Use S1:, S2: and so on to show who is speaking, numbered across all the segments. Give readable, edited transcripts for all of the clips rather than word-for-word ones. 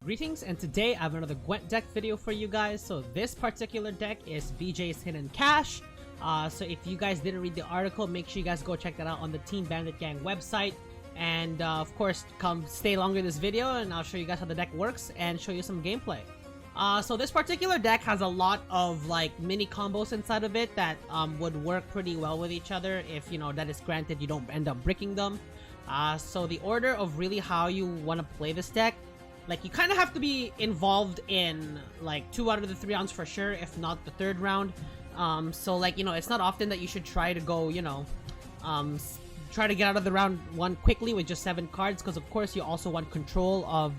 S1: Greetings, and today I have another Gwent deck video for you guys. So this particular deck is BJ's Hidden Cache. So if you guys didn't read the article, make sure you guys go check that out on the Team Bandit Gang website. And of course, come stay longer in this video and I'll show you guys how the deck works and show you some gameplay. So this particular deck has a lot of like mini combos inside of it that would work pretty well with each other if, you know, that is granted you don't end up bricking them. So the order of really how you want to play this deck, like, you kind of have to be involved in like 2 out of the 3 rounds for sure, if not the 3rd round. So like, you know, it's not often that you should try to go, you know, try to get out of the round 1 quickly with just 7 cards, because of course you also want control of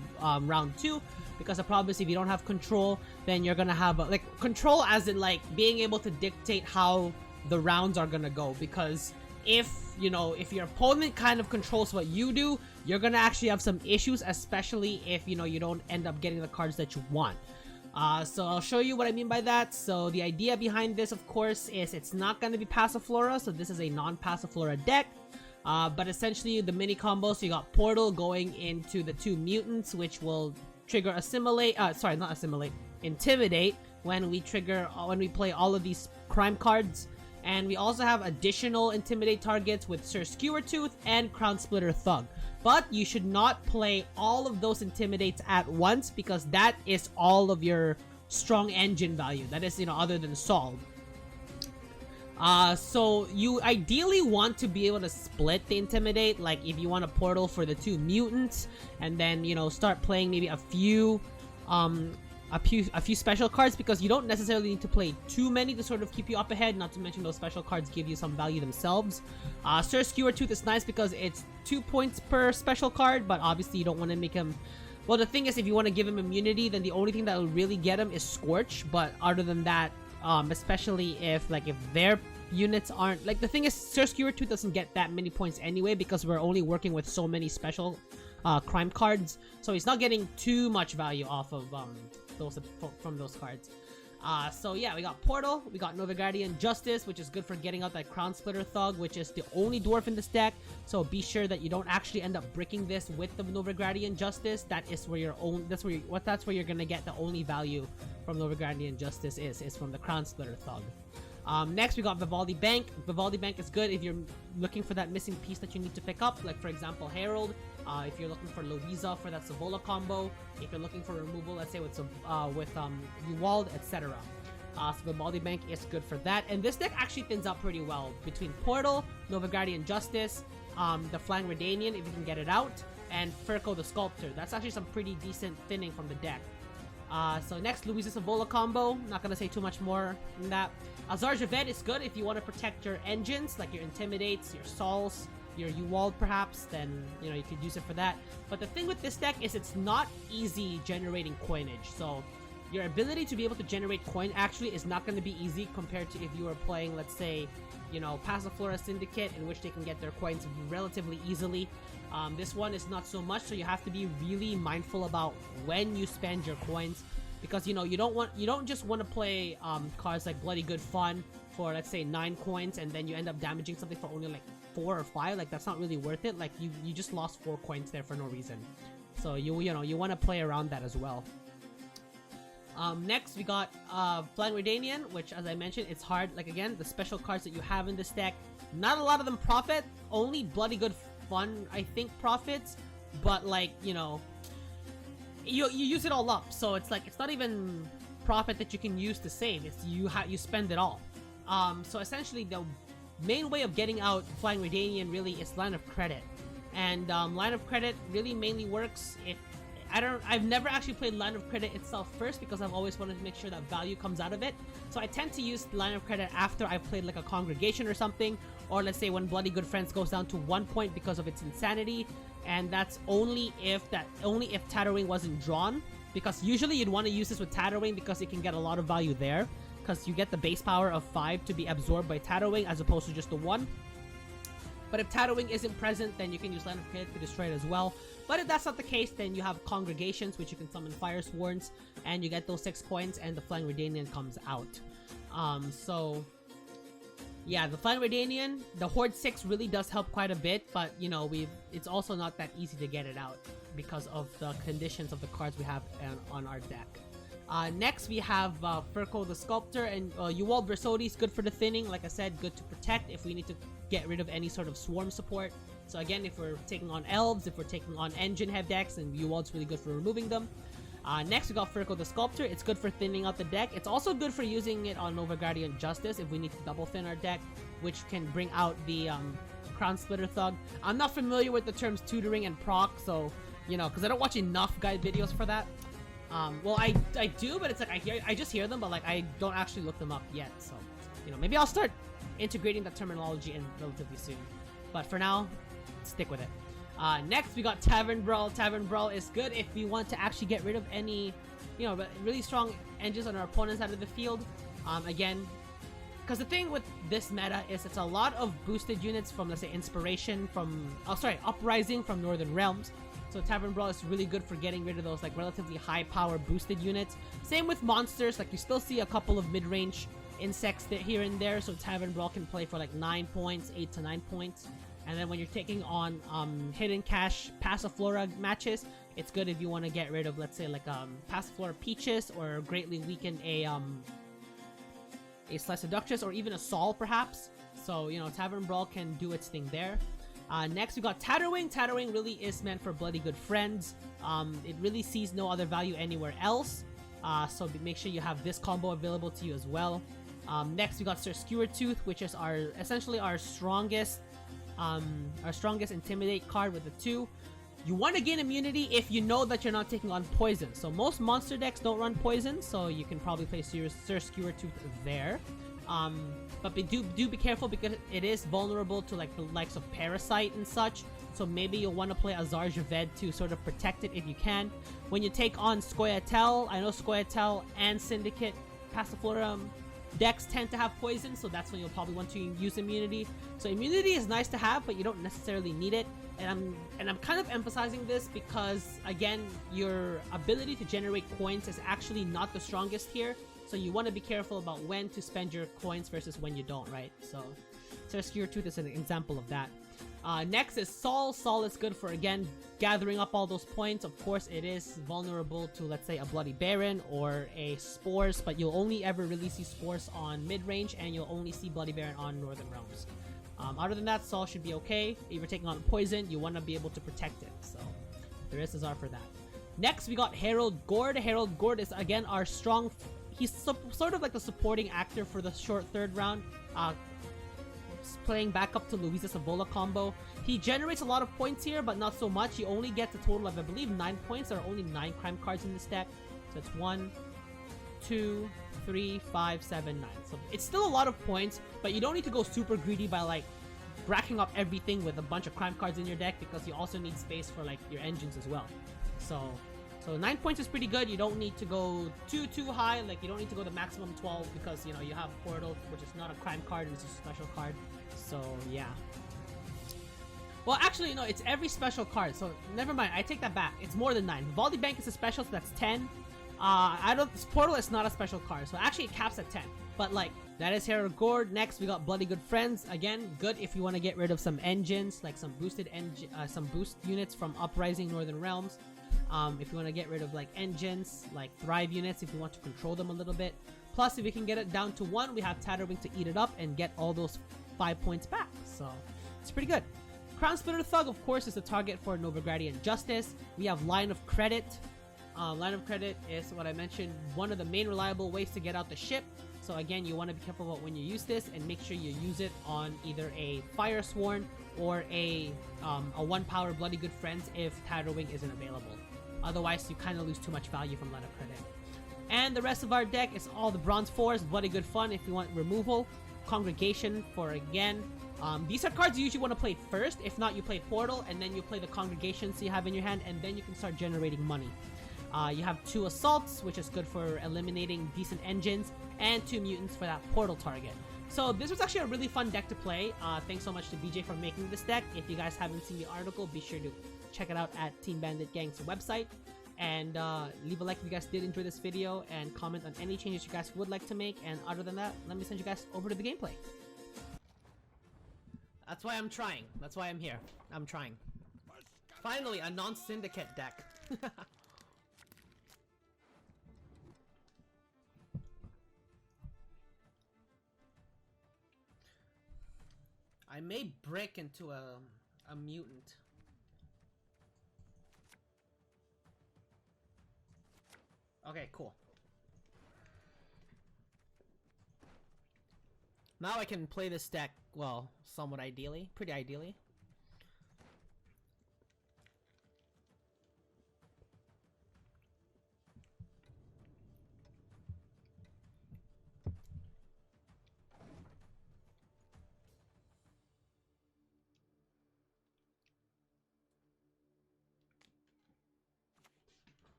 S1: round 2, because the problem is if you don't have control, then you're gonna have like control as in like being able to dictate how the rounds are gonna go, because if, you know, if your opponent kind of controls what you do, you're gonna actually have some issues, especially if, you know, you don't end up getting the cards that you want. So I'll show you what I mean by that. So the idea behind this, of course, is it's not gonna be Passiflora, so this is a non-Passiflora deck. But essentially the mini combo, so you got Portal going into the 2 mutants, which will trigger Assimilate, sorry, not Assimilate, Intimidate when we trigger, when we play all of these crime cards. And we also have additional Intimidate targets with Sir Skewertooth and Crown Splitter Thug. But you should not play all of those Intimidates at once, because that is all of your strong engine value. That is, you know, other than Solve. So you ideally want to be able to split the Intimidate, like if you want a Portal for the 2 mutants, and then, you know, start playing maybe a few special cards, because you don't necessarily need to play too many to sort of keep you up ahead, not to mention those special cards give you some value themselves. Sir Skewertooth is nice because it's 2 points per special card, but obviously you don't want to make him... Well, the thing is, if you want to give him immunity, then the only thing that will really get him is Scorch, but other than that, especially if their units aren't... Like, the thing is, Sir Skewertooth doesn't get that many points anyway, because we're only working with so many special crime cards, so he's not getting too much value off of from those cards. So yeah, we got Portal, we got Novigradian Justice, which is good for getting out that Crown Splitter Thug, which is the only dwarf in this deck, so be sure that you don't actually end up bricking this with the Novigradian Justice. That is where your own, that's where you're gonna get the only value from Novigradian Justice is from the Crown Splitter Thug. Next we got Vivaldi Bank. Vivaldi Bank is good if you're looking for that missing piece that you need to pick up, like for example Herald. If you're looking for Louisa for that Savola combo, if you're looking for removal, let's say with Uwald, etc. So Vivaldi Bank is good for that, and this deck actually thins out pretty well between Portal, Novigradian Justice, the Flying Redanian if you can get it out, and Furko the Sculptor. That's actually some pretty decent thinning from the deck. So next, Louisa Savola combo. Not gonna say too much more than that. Azar Javed is good if you want to protect your engines, like your Intimidates, your Sauls, your Uwald perhaps, then, you know, you could use it for that. But the thing with this deck is it's not easy generating coinage, so your ability to be able to generate coin actually is not going to be easy compared to if you were playing, let's say, you know, Passiflora Syndicate, in which they can get their coins relatively easily. This one is not so much, so you have to be really mindful about when you spend your coins, because, you know, you don't just want to play cards like Bloody Good Fun for, let's say, 9 coins, and then you end up damaging something for only like 4 or 5. Like, that's not really worth it. Like, you just lost 4 coins there for no reason. So you know, you want to play around that as well. Next we got Flying Redanian, which, as I mentioned, it's hard. Like, again, the special cards that you have in this deck, not a lot of them profit. Only Bloody Good Fun, I think, profits, but, like, you know, you use it all up, so it's like, it's not even profit that you can use to save. It's you spend it all. So essentially the main way of getting out Flying Redanian really is Line of Credit, and Line of Credit really mainly works if I've never actually played Line of Credit itself first, because I've always wanted to make sure that value comes out of it. So I tend to use Line of Credit after I've played like a Congregation or something, or let's say when Bloody Good Friends goes down to 1 point because of its insanity, and that's only if Tatterwing wasn't drawn, because usually you'd want to use this with Tatterwing because it can get a lot of value there, because you get the base power of 5 to be absorbed by Tatterwing as opposed to just the 1. But if Tatterwing isn't present, then you can use Line of Credit to destroy it as well. But if that's not the case, then you have Congregations, which you can summon Fire Sworns, and you get those 6 coins, and the Flying Redanian comes out. So Yeah, the Flying Redanian, the Horde 6 really does help quite a bit, but you know, it's also not that easy to get it out because of the conditions of the cards we have on our deck. Next, we have Furko the Sculptor, and Uwald Versodi is good for the thinning. Like I said, good to protect if we need to get rid of any sort of swarm support. So again, if we're taking on elves, if we're taking on engine heavy decks, and Uwald's really good for removing them. Next, we got Furko the Sculptor. It's good for thinning out the deck. It's also good for using it on Novigradian Justice if we need to double thin our deck, which can bring out the Crown Splitter Thug. I'm not familiar with the terms tutoring and proc, so, you know, because I don't watch enough guide videos for that. Well, I do, but it's like I just hear them, but like I don't actually look them up yet. So, you know, maybe I'll start integrating that terminology in relatively soon. But for now, stick with it. Next, we got Tavern Brawl. Tavern Brawl is good if we want to actually get rid of any, you know, really strong engines on our opponent's side of the field. Again, because the thing with this meta is it's a lot of boosted units from, let's say, Inspiration from, Uprising from Northern Realms. So Tavern Brawl is really good for getting rid of those like relatively high power boosted units. Same with monsters, like you still see a couple of mid-range insects here and there, so Tavern Brawl can play for like 9 points, 8 to 9 points. And then when you're taking on Hidden Cache Passiflora matches, it's good if you want to get rid of, let's say, like Passiflora Peaches, or greatly weaken a Slice of Duchess, or even a Sol perhaps. So, you know, Tavern Brawl can do its thing there. Next, we got Tatterwing. Tatterwing really is meant for Bloody Good Friends. It really sees no other value anywhere else. So make sure you have this combo available to you as well. Next, we got Sir Skewertooth, which is essentially our strongest Intimidate card with the 2. You want to gain immunity if you know that you're not taking on poison. So most monster decks don't run poison, so you can probably play Sir Skewertooth there. But do be careful because it is vulnerable to like the likes of Parasite and such. So maybe you'll want to play Azar Javed to sort of protect it if you can. When you take on scoia'tael, I know scoia'tael and Syndicate Passiflora decks tend to have poison, so that's when you'll probably want to use immunity. So immunity is nice to have, but you don't necessarily need it. And I'm kind of emphasizing this because, again, your ability to generate coins is actually not the strongest here. So you want to be careful about when to spend your coins versus when you don't, right? So Skewertooth is an example of that. Next is Sol. Sol is good for, again, gathering up all those points. Of course, it is vulnerable to, let's say, a Bloody Baron or a Spores, but you'll only ever really see Spores on mid-range, and you'll only see Bloody Baron on Northern Realms. Other than that, Sol should be okay. If you're taking on Poison, you want to be able to protect it. So there is Azar for that. Next, we got Herald Gord. Herald Gord is, again, our strong... He's sort of like the supporting actor for the short third round. Playing back up to Louisa Savola combo. He generates a lot of points here, but not so much. He only gets a total of, I believe, 9 points. There are only 9 crime cards in this deck. So it's 1, 2, 3, 5, 7, 9. So it's still a lot of points, but you don't need to go super greedy by like racking up everything with a bunch of crime cards in your deck, because you also need space for like your engines as well. So 9 points is pretty good. You don't need to go too high. Like, you don't need to go the maximum 12 because, you know, you have Portal, which is not a crime card, it's a special card. So yeah. Well, actually, no, it's every special card. So never mind. I take that back. It's more than 9. Vivaldi Bank is a special, so that's 10. Portal is not a special card, so actually it caps at 10. But like, that is Herald Gord. Next, we got Bloody Good Friends. Again, good if you want to get rid of some engines, like some boost units from Uprising Northern Realms. If you want to get rid of like engines, like Thrive units, if you want to control them a little bit. Plus, if we can get it down to 1, we have Tatterwing to eat it up and get all those 5 points back. So it's pretty good. Crown Splitter Thug, of course, is the target for Novigradian Justice. We have Line of Credit. Line of Credit is what I mentioned, one of the main reliable ways to get out the ship. So again, you want to be careful about when you use this and make sure you use it on either a Fire Sworn or a 1 power Bloody Good Friends if Tatterwing isn't available. Otherwise, you kind of lose too much value from Line of Credit. And the rest of our deck is all the Bronze 4s, Bloody Good Fun if you want removal. Congregation for, again, these are cards you usually want to play first. If not, you play Portal, and then you play the Congregations you have in your hand, and then you can start generating money. You have 2 Assaults, which is good for eliminating decent engines, and 2 Mutants for that Portal target. So this was actually a really fun deck to play. Thanks so much to BJ for making this deck. If you guys haven't seen the article, be sure to check it out at Team Bandit Gang's website. And leave a like if you guys did enjoy this video, and comment on any changes you guys would like to make. And other than that, let me send you guys over to the gameplay. That's why I'm trying. That's why I'm here. I'm trying. Finally, a non-syndicate deck. I may break into a mutant. Okay, cool. Now I can play this deck, well, somewhat ideally. Pretty ideally.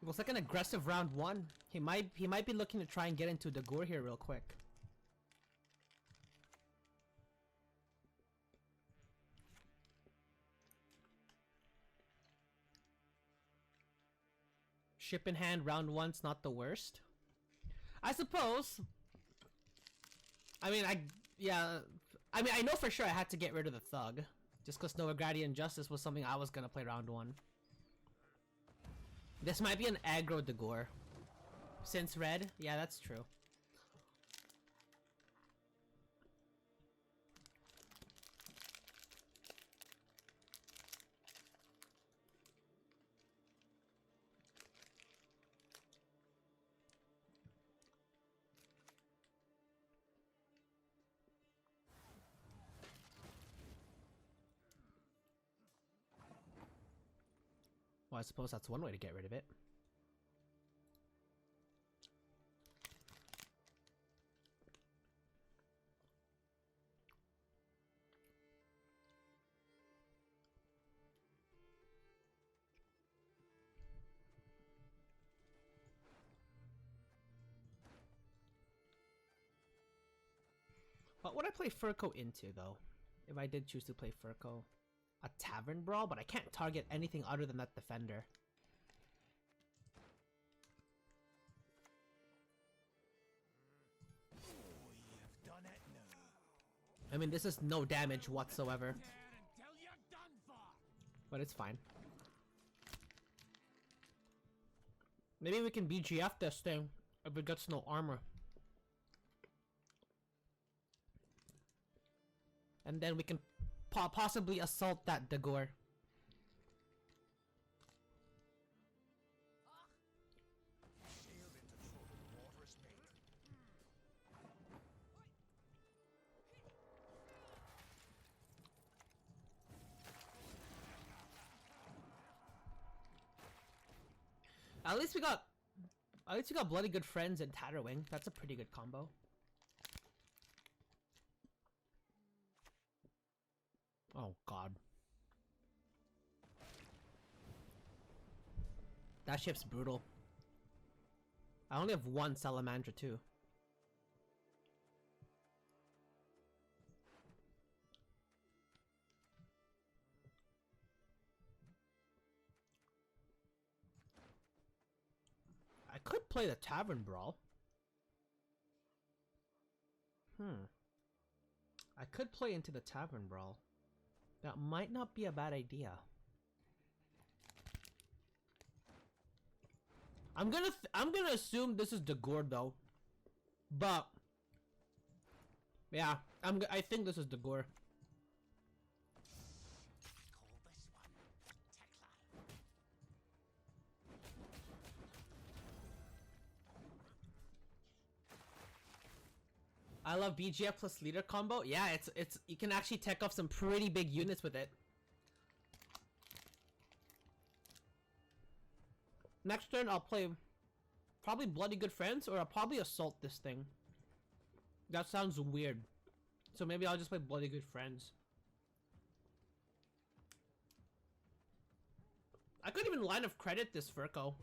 S1: It was like an aggressive round one. He might be looking to try and get into the gore here real quick. Ship in hand round one's not the worst. I suppose. I mean, I know for sure I had to get rid of the thug. Just because No Agrarian Justice was something I was gonna play round one. This might be an aggro Dagor. Since red? Yeah, that's true. Well, I suppose that's one way to get rid of it. What would I play Furco into, though? If I did choose to play Furco. A Tavern Brawl, but I can't target anything other than that defender.
S2: Oh, you've done it now.
S1: I mean, this is no damage whatsoever.
S2: Until you're done for.
S1: But it's fine. Maybe we can BGF this thing if it gets no armor. And then we can possibly assault that Dagor. At least we got bloody good friends and Tatterwing. That's a pretty good combo. Oh god. That ship's brutal. I only have one Salamandra too. I could play the Tavern Brawl. I could play into the Tavern Brawl. That might not be a bad idea. I'm gonna assume this is Dagor though, but yeah, I think this is Dagor.
S2: Call this one DECKLIST.
S1: I love BGF plus leader combo. Yeah, it's you can actually tech off some pretty big units with it. Next turn I'll play probably Bloody Good Friends, or I'll probably assault this thing. That sounds weird. So maybe I'll just play Bloody Good Friends. I could even line of credit this Furco.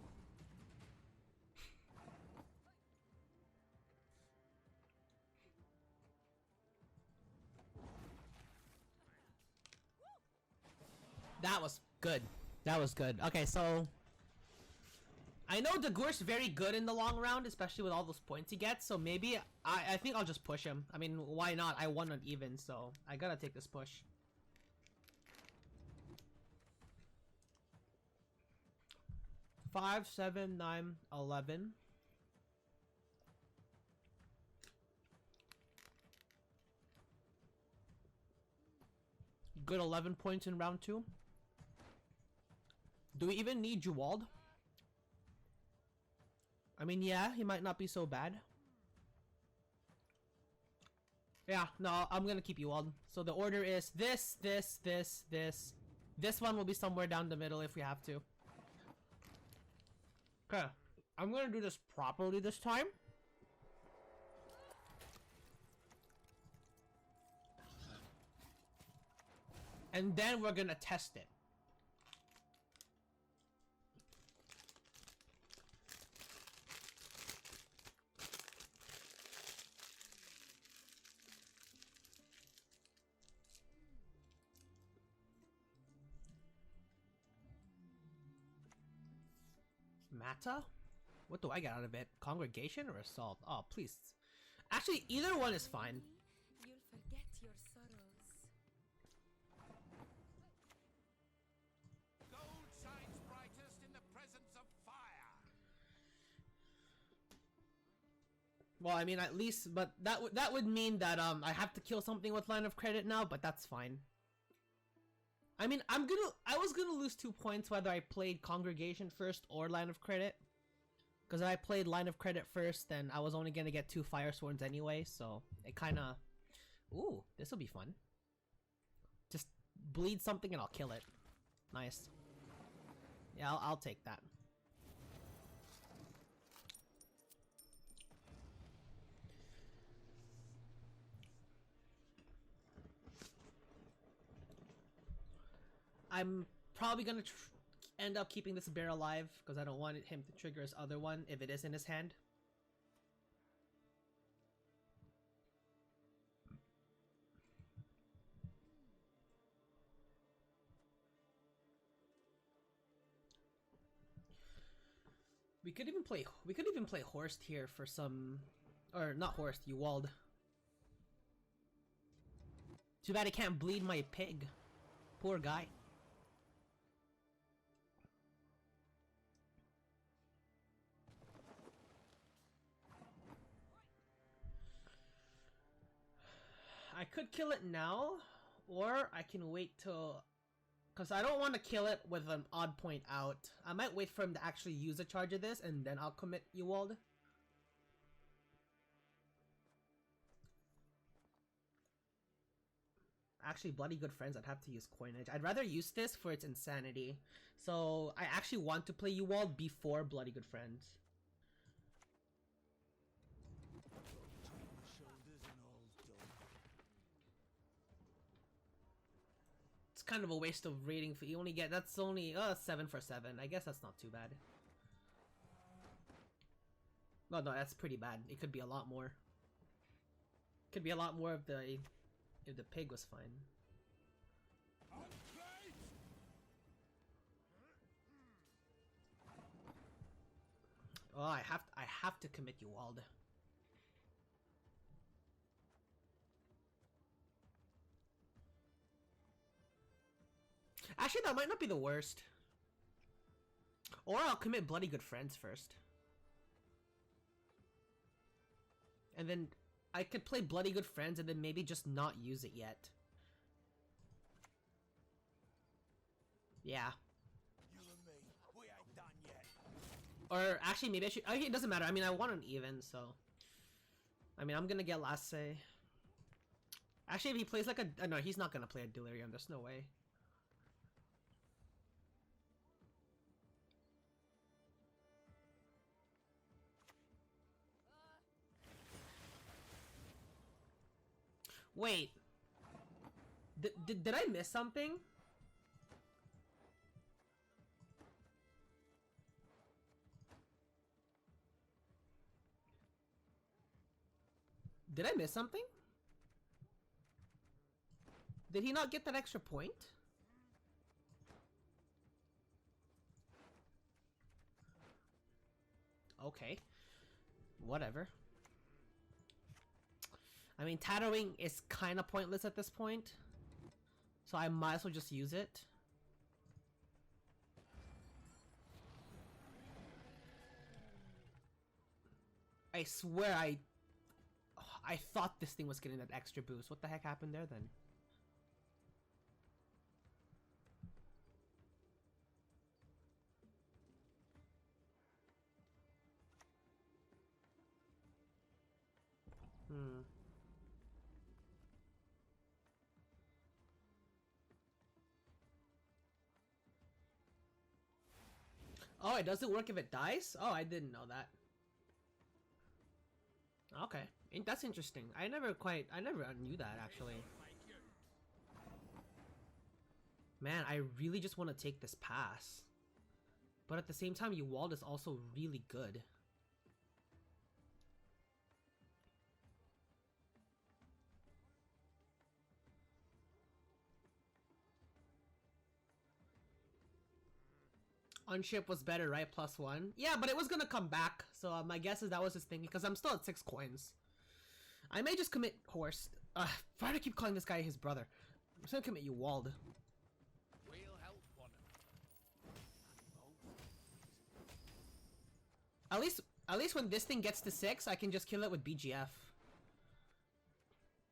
S1: That was good. That was good. Okay, so I know Dagur's very good in the long round, especially with all those points he gets, so maybe I think I'll just push him. I mean, why not? I won on even, so I gotta take this push. Five, 7, 9, 11. Good 11 points in round 2. Do we even need Jewald? I mean, yeah, he might not be so bad. Yeah, no, I'm gonna keep Jewald. So the order is this, this, this, this. This one will be somewhere down the middle if we have to. Okay, I'm gonna do this properly this time. And then we're gonna test it. Mata? What do I get out of it? Congregation or assault? Oh, please. Actually, either one is fine.
S3: You'll forget your sorrows.
S2: Gold shines brightest in the presence of fire.
S1: Well, I mean, at least, but that would mean that I have to kill something with line of credit now, but that's fine. I mean, I was gonna lose 2 points whether I played Congregation first or Line of Credit. Because if I played Line of Credit first, then I was only gonna get 2 Fire Swords anyway, so it kinda... Ooh, this'll be fun. Just bleed something and I'll kill it. Nice. Yeah, I'll take that. I'm probably gonna end up keeping this bear alive because I don't want him to trigger his other one if it is in his hand. We could even play Horst here for some, or not Horst, Ewald. Too bad I can't bleed my pig. Poor guy. I could kill it now, or I can wait till... Because I don't want to kill it with an odd point out. I might wait for him to actually use a charge of this, and then I'll commit Ewald. Actually, Bloody Good Friends, I'd have to use Coinage. I'd rather use this for its insanity. So, I actually want to play Ewald before Bloody Good Friends. It's kind of a waste of rating for you only get that's only 7 for 7. I guess that's not too bad. No, that's pretty bad. It could be a lot more. Could be a lot more if the pig was fine. Oh, I have to commit Ewald. Actually, that might not be the worst. Or I'll commit Bloody Good Friends first. And then I could play Bloody Good Friends and then maybe just not use it yet. Yeah.
S2: You and me, we ain't done yet.
S1: Or actually, maybe I should... Okay, it doesn't matter. I mean, I want an even, so... I mean, I'm gonna get last say. Actually, if he plays like a... no, he's not gonna play a Delirium. There's no way. Wait. Did I miss something? Did I miss something? Did he not get that extra point? Okay. Whatever. I mean, tattooing is kind of pointless at this point. So I might as well just use it. I swear I thought this thing was getting that extra boost. What the heck happened there then? Oh, it doesn't work if it dies? Oh, I didn't know that. Okay, that's interesting. I never knew that actually. Man, I really just want to take this pass. But at the same time, Uwald is also really good. Unship was better, right? +1. Yeah, but it was gonna come back. So my guess is that was his thing because I'm still at 6 coins. I may just commit horse. Why do I keep calling this guy his brother? I'm just gonna commit Uwald.
S2: We'll help one
S1: At least when this thing gets to 6, I can just kill it with BGF.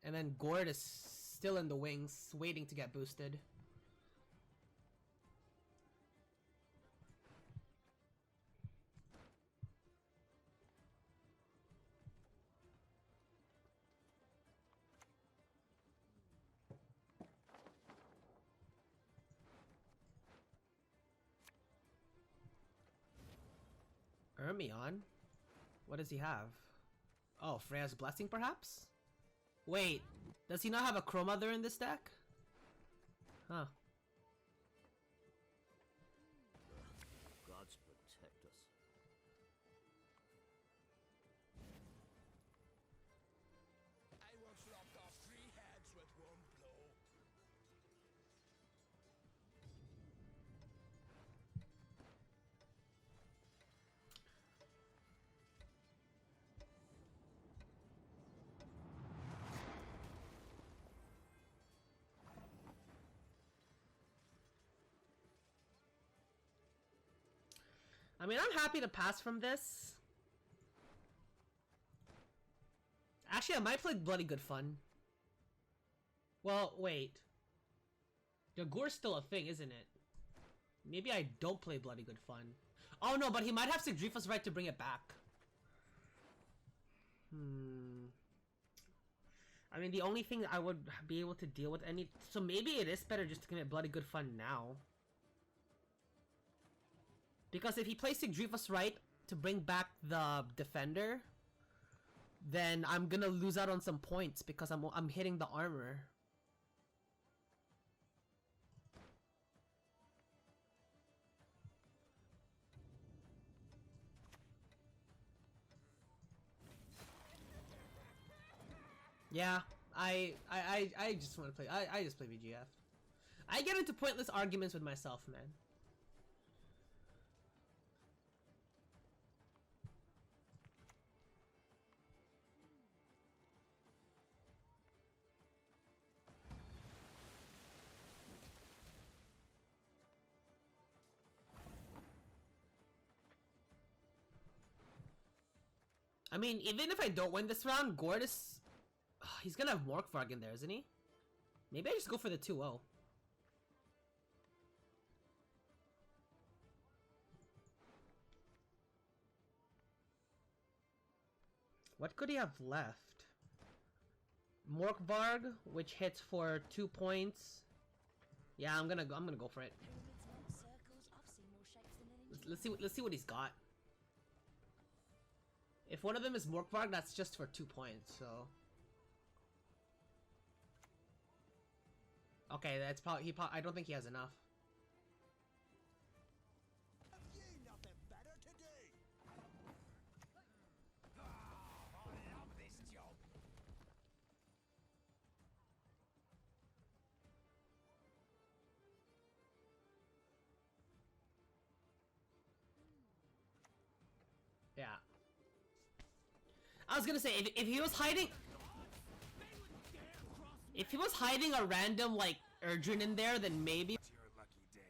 S1: And then Gord is still in the wings, waiting to get boosted. Ermion? What does he have? Oh, Freya's Blessing, perhaps? Wait, does he not have a Crow Mother in this deck? Huh.
S4: Gods protect us.
S2: I once lopped off 3 heads with one blow.
S1: I mean, I'm happy to pass from this. Actually, I might play Bloody Good Fun. Well, wait. Dagor's still a thing, isn't it? Maybe I don't play Bloody Good Fun. Oh no, but he might have Sigdrifa's right to bring it back. I mean, the only thing I would be able to deal with any... So maybe it is better just to commit Bloody Good Fun now. Because if he plays Sigdrifa's right to bring back the Defender, then I'm gonna lose out on some points because I'm hitting the armor. Yeah, I just want to play. I just play VGF. I get into pointless arguments with myself, man. I mean, even if I don't win this round, Gord is... he's gonna have Morkvarg in there, isn't he? Maybe I just go for the 2-0. What could he have left? Morkvarg, which hits for 2 points. Yeah, I'm gonna go for it.
S3: Pyramids, not circles. I've seen more shapes than any.
S1: Let's see what he's got. If one of them is Morkvarg, that's just for 2 points, so... Okay, that's probably... I don't think he has enough.
S2: Have you nothing better to do? I love this job.
S1: Yeah, I was gonna say, if he was hiding... If he was hiding a random, like, Erdrin in there, then maybe...
S2: It's your lucky day.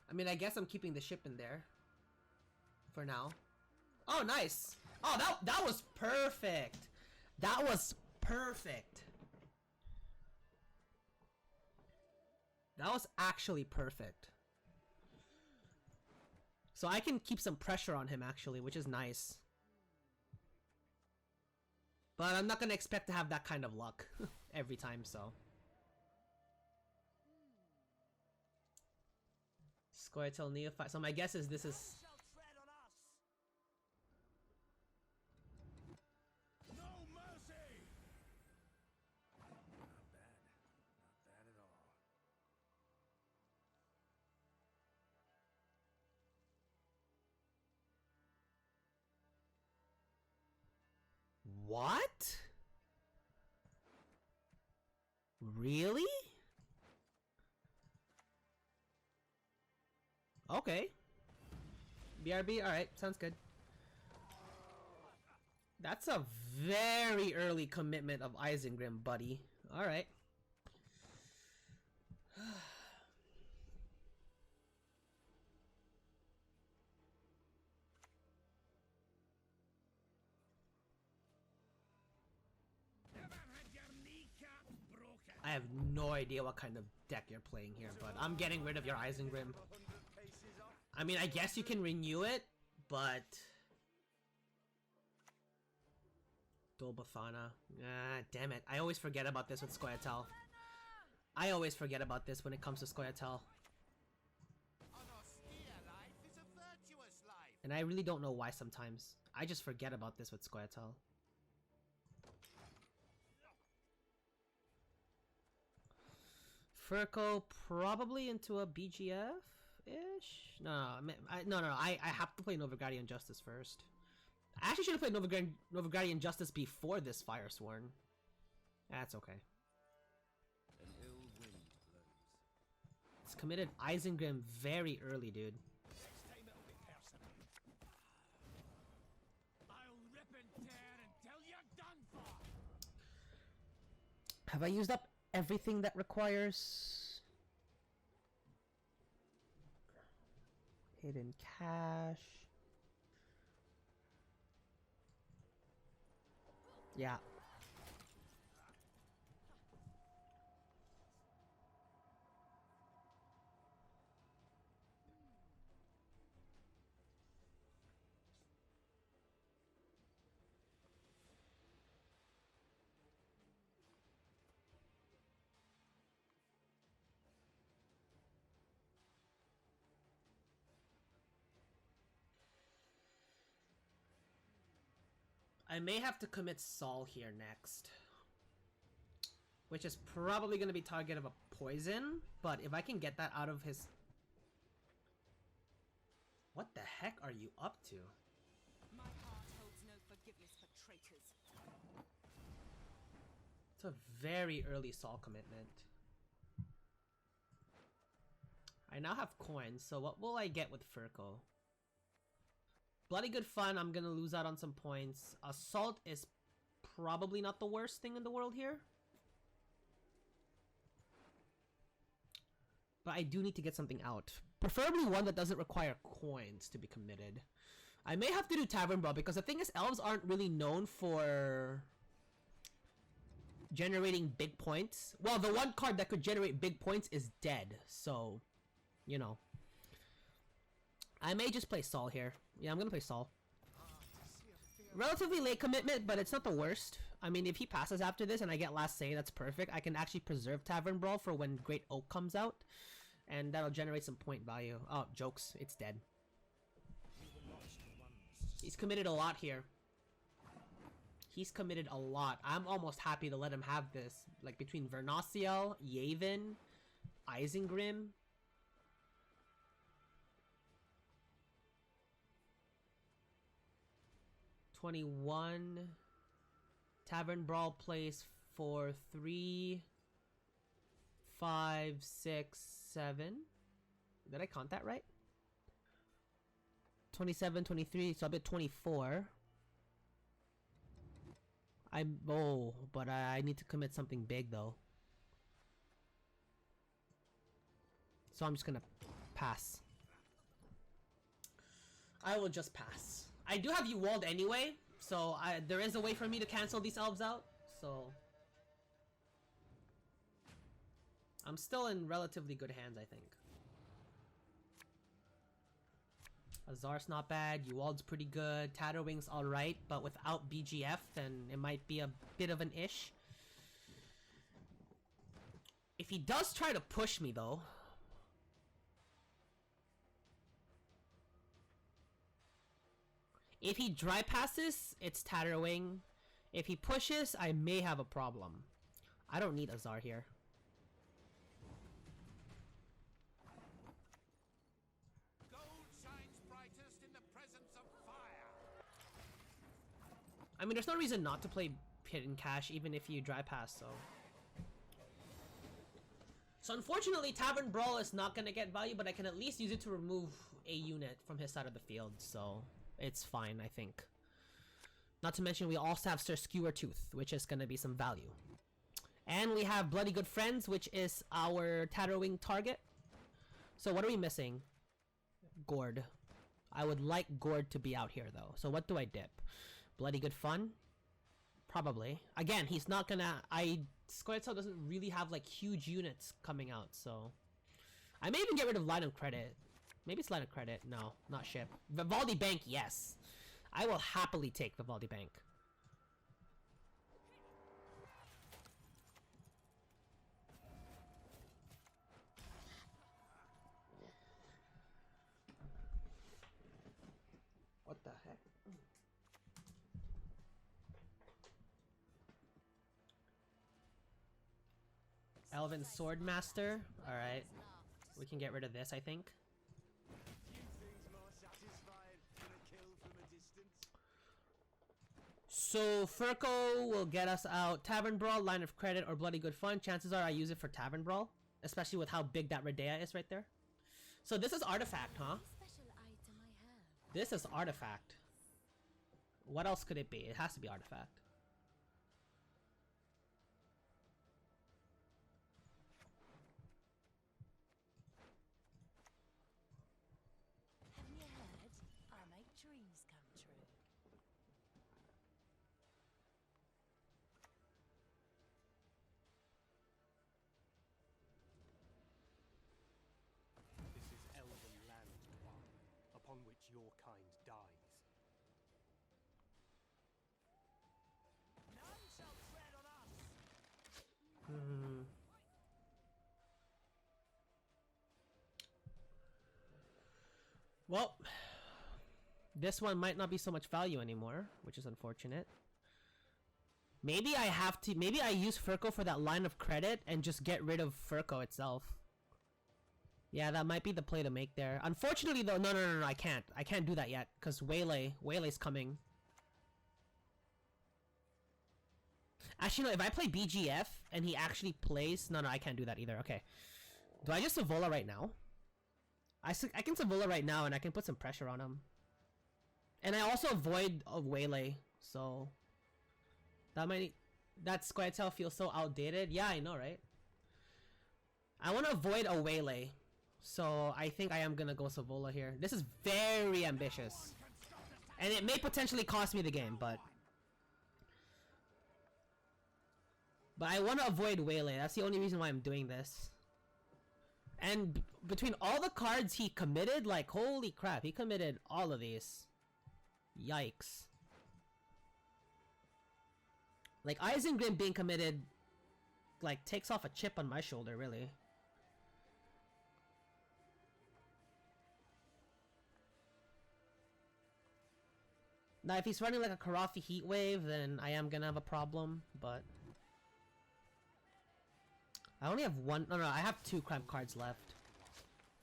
S1: I mean, I guess I'm keeping the ship in there. For now. Oh, nice! Oh, that was perfect! That was perfect! That was actually perfect. So I can keep some pressure on him, actually, which is nice. But I'm not gonna expect to have that kind of luck every time, so. Scoia'tael Neophyte. So my guess is this is...
S2: Shall tread on us. No mercy. Not bad. Not bad at all.
S1: What? Really? Okay. BRB, alright, sounds good. That's a very early commitment of Isengrim, buddy. Alright.
S2: Never had your kneecaps broken.
S1: I have no idea what kind of deck you're playing here, but I'm getting rid of your Isengrim.
S2: 100 paces off.
S1: I mean, I guess you can renew it, but... Dolbathana. Ah, damn it. I always forget about this with scoia'tael. I always forget about this when it comes to scoia'tael.
S2: An austere life is a virtuous life.
S1: And I really don't know why sometimes. I just forget about this with scoia'tael. Furco probably into a BGF-ish? No, I have to play Novigradian Justice first. I actually should have played Novigradian Justice before this Firesworn. That's okay.
S2: An ill wind blows.
S1: It's committed Isengrim very early, dude.
S2: Next time it'll be personal. I'll rip and tear until you're done for.
S1: Have I used up everything that requires hidden cache? Yeah. I may have to commit Saul here next. Which is probably going to be target of a poison, but if I can get that out of his... What the heck are you up to?
S4: My heart holds no forgiveness for traitors.
S1: It's a very early Saul commitment. I now have coins, so what will I get with Furco? Bloody good fun, I'm gonna lose out on some points. Assault is probably not the worst thing in the world here. But I do need to get something out. Preferably one that doesn't require coins to be committed. I may have to do Tavern Brawl because the thing is, elves aren't really known for generating big points. Well, the one card that could generate big points is dead, so, you know. I may just play Saul here. Yeah, I'm gonna play Saul. Relatively late commitment, but it's not the worst. I mean, if he passes after this and I get last say, that's perfect. I can actually preserve Tavern Brawl for when Great Oak comes out. And that'll generate some point value. Oh, jokes. It's dead. He's committed a lot here. He's committed a lot. I'm almost happy to let him have this. Like, between Vernociel, Yavin, Isengrim. 21. Tavern Brawl plays for 3, 5, 6, 7. Did I count that right? 27, 23, so I'll be at 24. But I need to commit something big though. So I'm just gonna pass. I will just pass. I do have you walled anyway, so there is a way for me to cancel these elves out, so... I'm still in relatively good hands, I think. Azar's not bad, Uwald's pretty good, Tatterwing's alright, but without BGF, then it might be a bit of an ish. If he does try to push me though... If he dry passes, it's Tatterwing. If he pushes, I may have a problem. I don't need Azar here. I mean, there's no reason not to play Hidden Cache even if you dry pass, so... So unfortunately, Tavern Brawl is not gonna get value, but I can at least use it to remove a unit from his side of the field, so... It's fine, I think. Not to mention, we also have Sir Skewer-Tooth, which is gonna be some value. And we have Bloody Good Friends, which is our Tatterwing target. So what are we missing? Gord. I would like Gord to be out here, though. So what do I dip? Bloody Good Fun? Probably. Again, he's not gonna... scoia'tael doesn't really have, like, huge units coming out, so... I may even get rid of Line of Credit. Maybe it's Line of Credit. No, not ship. Vivaldi Bank, yes. I will happily take Vivaldi Bank. What the heck? Elven Swordmaster. Alright. We can get rid of this, I think. So Furco will get us out Tavern Brawl, Line of Credit, or Bloody Good Fun. Chances are I use it for Tavern Brawl, especially with how big that Redea is right there. So this is Artifact, huh?
S3: Special item I have.
S1: This is Artifact. What else could it be? It has to be Artifact.
S3: Haven't you heard? I make dreams come true.
S5: This is elven land, upon which your kind dies.
S2: None shall tread on us.
S1: Well, this one might not be so much value anymore, which is unfortunate. Maybe I have to... Maybe I use Furco for that Line of Credit and just get rid of Furco itself. Yeah, that might be the play to make there. Unfortunately, though... No, I can't. I can't do that yet, because Waylay's coming. Actually, no, if I play BGF and he actually plays... No, I can't do that either. Okay. Do I just Savola right now? I can Savola right now and I can put some pressure on him. And I also avoid a Waylay, so... That scoia'tael feels so outdated. Yeah, I know, right? I want to avoid a Waylay. So I think I am going to go Savola here. This is very ambitious. And it may potentially cost me the game, but... But I want to avoid Waylay. That's the only reason why I'm doing this. And between all the cards he committed, like, holy crap, he committed all of these. Yikes. Like, Isengrim being committed, like, takes off a chip on my shoulder, really. Now, if he's running like a Karafi Heatwave, then I am gonna have a problem, but... I only have one... No, I have 2 cramp cards left.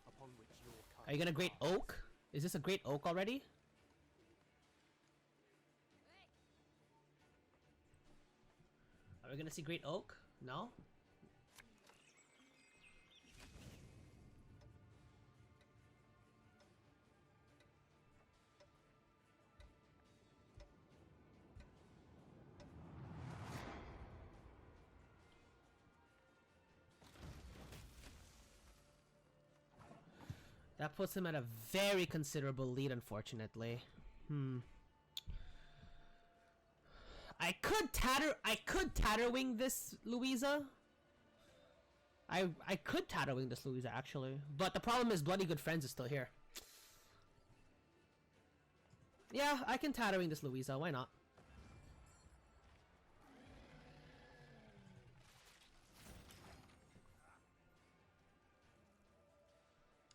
S5: Upon which your kind
S1: Are you gonna Great Oak? Is this a Great Oak already? we gonna see Great Oak? No? That puts him at a very considerable lead, unfortunately. I could Tatterwing this Louisa. I could Tatterwing this Louisa actually, but the problem is Bloody Good Friends is still here. Yeah, I can Tatterwing this Louisa. Why not?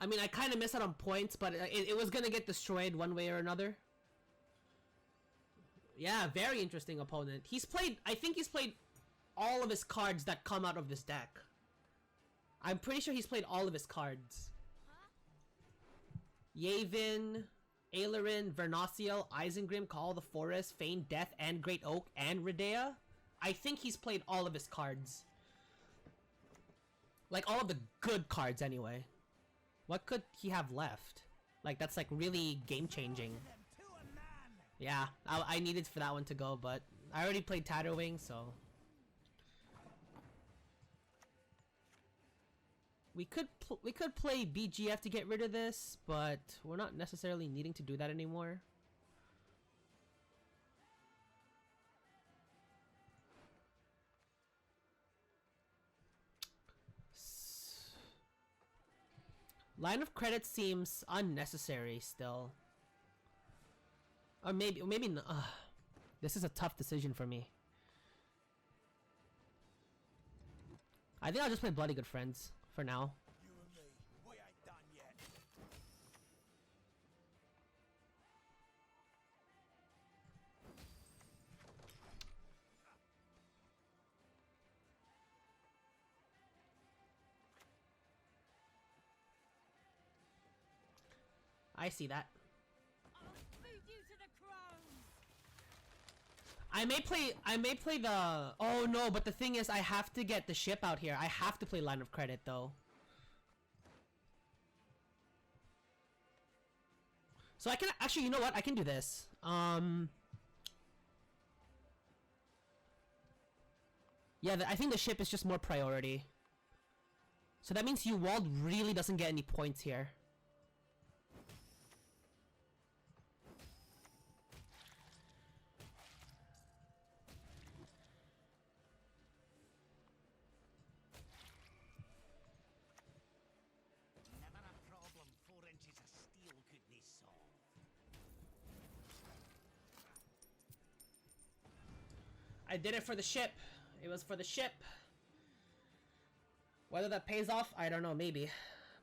S1: I mean, I kind of missed out on points, but it was gonna get destroyed one way or another. Yeah, very interesting opponent. He's played, I think he's played all of his cards that come out of this deck. I'm pretty sure he's played all of his cards. Yavin, Ailerin, Vernociel, Isengrim, Call of the Forest, Feign Death, and Great Oak, and Redea. I think he's played all of his cards. Like, all of the good cards, anyway. What could he have left? Like, that's, like, really game-changing. Yeah, I needed for that one to go, but I already played Tatterwing, so... We could play BGF to get rid of this, but we're not necessarily needing to do that anymore. Line of credit seems unnecessary still. Or maybe not. This is a tough decision for me. I think I'll just play Bloody Good Friends for now.
S2: You and me, we ain't done yet.
S1: I see that.
S3: I'll feed you to the crows.
S1: I may play the... Oh no, but the thing is I have to get the ship out here. I have to play Line of Credit though. So I can... Actually, you know what? I can do this. Yeah, I think the ship is just more priority. So that means Uwald really doesn't get any points here.
S2: Never a problem 4 inches of steel couldn't solve.
S1: I did it for the ship. It was for the ship. Whether that pays off, I don't know, maybe.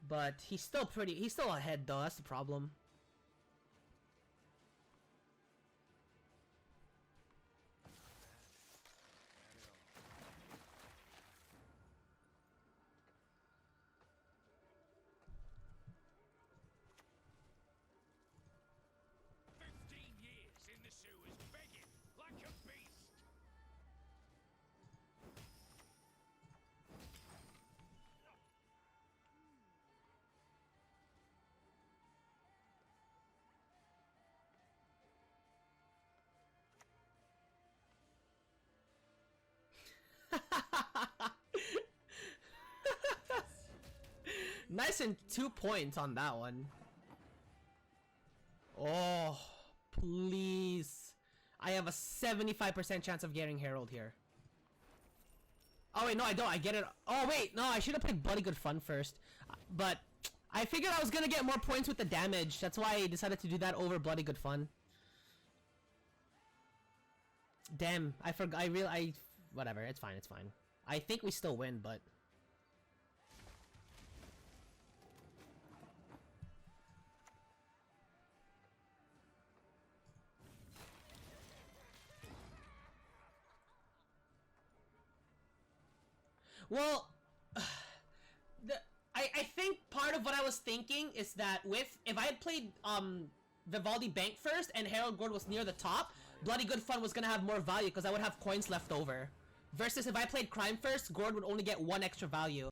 S1: But he's still ahead though, that's the problem.
S2: In the sewers, begging like a beast.
S1: Nice and 2 points on that one. Oh, please. I have a 75% chance of getting Herald here. Oh wait, no I don't. I get it. Oh wait, no, I should have played Bloody Good Fun first. But I figured I was gonna get more points with the damage. That's why I decided to do that over Bloody Good Fun. Damn, I forgot. Whatever, it's fine, it's fine. I think we still win, but... Well, I think part of what I was thinking is that if I had played Vivaldi Bank first and Herald Gord was near the top, Bloody Good Fun was gonna have more value because I would have coins left over. Versus if I played crime first, Gord would only get 1 extra value.